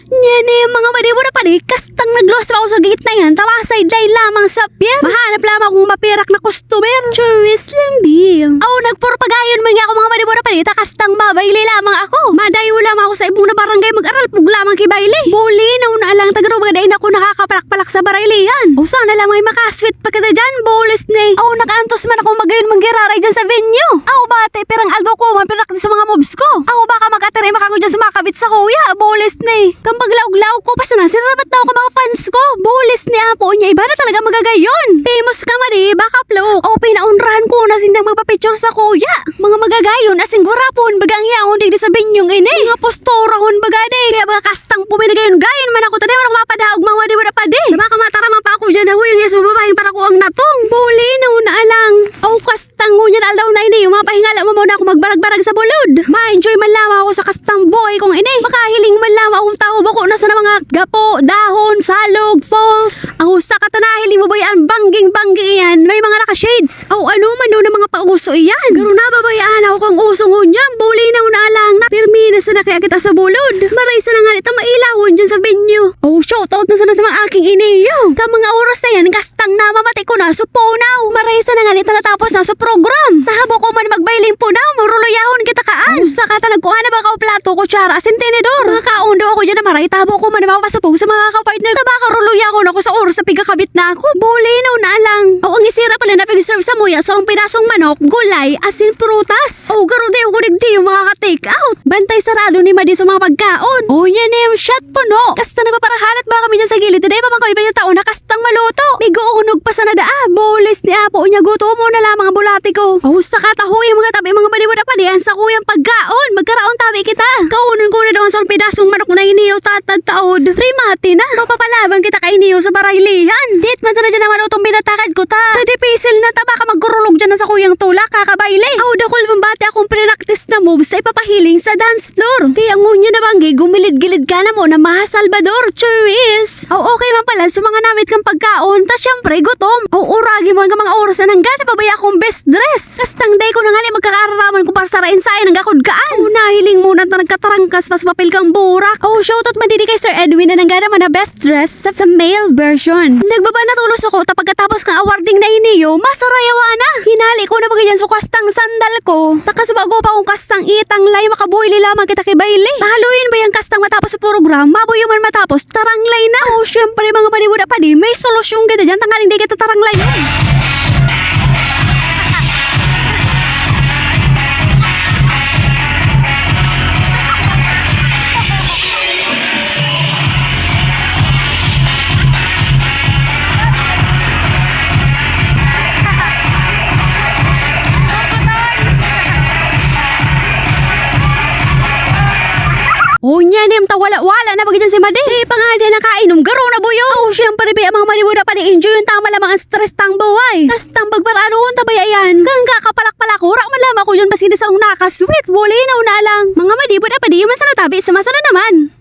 Yan eh, mga madibo na pali, kastang nagluwas ako sa gitna yan, tawa sideline lamang sa pier. Mahanap lamang akong mapirak na customer. Choice lang di. Aw, nagpurpagayon man nga ako mga madibo na pali, takastang mabayli lamang ako. Madayo lamang ako sa ibong na barangay mag-aral, pug lamang kay Bailey. Buli, nauna lang, tagarubag na ako nakakapalak-palak sa baraylihan. O sana lang may makasweet pa kita dyan, bolis ni. Aw, nakaantos man ako magayon manggiraray dyan sa venue. Aw, bate, pirang aldo ko man, pirak sa mga moves ko. Aw, baka mag-atari makako dyan sa mga kabit sa kuya, bolis ni. Paglaog-laog ko pa sana, sirapat na ako mga fans ko. Bulis ni Apo niya, iba na talaga magagayon. Famous ka mali, baka flow. O pinaunrahan ko na sindang magpapicture sa kuya. Mga magagayon, asing gurapon, bagang yaon, di sa binyong ini. Mga postorahon, bagade. Kaya mga kastang puminagayon, gayon man ako, tadi man ako mapadaog, mga wadi-wada pa di. Baka matarama pa ako dyan, huy, yung yeso babaeng para ko ang natong. Buli, nauna alang. O kastang ko niya na aldaw na ini, yung mga pahingala mo muna ako magbarag-barag sa bulod. Ma-enjoy man lamang ako sa kastang boy kong ini. Makahiling man lamang akong tao bako nasa na mga gapo, dahon, salog, falls. Ang usa ka tanahiling mo ba yan, bangging-banggi yan. May mga naka-shades. O ano man doon ng mga pauso iyan. Garo na babayaan ako kang usong unyam. Buli na unalang na. Pirmi na sana kaya kita sa bulod. Maray sa na nga nita mailawon dyan sa venue. O shoutout na sana sa mga aking iniyo. Ka mga oras na yan, kastang na mamatay ko na. So punaw. Maray sa na nga nita natapos na sa program. Tahabo ko man magbailing punaw. Maruluyahon kita kaan. Usa ka talagkuha na ba ka plato, kutsara, asin tenedor. Mga kaundo ako dyan na maray. Tabo ko man mapapasapog sa mga kapartner. Tabaka ruluyahon ako sa oras sa pigakabit na ako. Buli na unalang. O ang isira pala na pig-serve sa muya. Sarong pinasong manok, gulay, asin prutas. O garo di ako digdi yung mga ka-take out. Bantay sarado ni Madi sa mga pagkaon. O yan eh, shot po no. Kasta na paparahalat ba kami dyan sa gilid. Today pa man kami ba yung taon na kastang maluto. May guunog pa sa nadaa. Bolis ni Apo niya guto mo na lamang ang bulati ko. O sa katahoy mga tabi mga madiwada palihan sa kuyang pagkaon. Magkaraon tabi kita. Kaunon ko na doon sa pinasong manok na iniyo tatad taod. Rimati na. Mapapalaban kita kay iniyo sa baraylihan. Dit man na dyan naman utong binatakad ko ta. Tadi pisil na ta baka magkurulog dyan na sa kuyang tula kakabayle. Aw dakol pambati akong pre-practice na moves sa ipapahiling sa dance floor. Kaya ngunya na banggi gumilid-gilid ka na mo na Maha Salvador. Cheers! Aw okay man pala sa mga namit kang pagkaon. Ta syempre gutom. Aw uragi mo ang mga oras na nanggana pa ba akong best dress. Kastang day ko na nga ni magkakaaraman ko para sa rainsayan ng gakod-kaan. Aw nahiling muna na nagkatarangkas pas papil kang burak. Aw shoutout mandidi kay Sir Edwin na nanggana man na best dress sa male version. Nagbaba na tulos ako ta pagkatapos kang awarding na iniyo, masarayawa na. Hinali ko na pagganyan sa kastang sandal ko. Takasubago pa akong kastang itang lay makabuhili lamang kita kay Bailey. Tahaluin ba yung kastang matapos sa program? Mabuyo man matapos, taranglay na. Oh, syempre mga maniwada pa di, may solusyon kita dyan. Tangaling di kita taranglay yun. O niya niyam ta wala na bagay dyan si Madi. Pa nga din nakainom, garo na buyo. O syempre ba mga maniwada pa di enjoy yung tama lamang ang stress tang buhay. Kastang bagbaranoon tabayayan. Gangga kapalak-palak, ura man lamang ko yun basinis ang nakasweet. Wala na lang. Mga Madi, buda pa di, masana tabi, sama sana naman.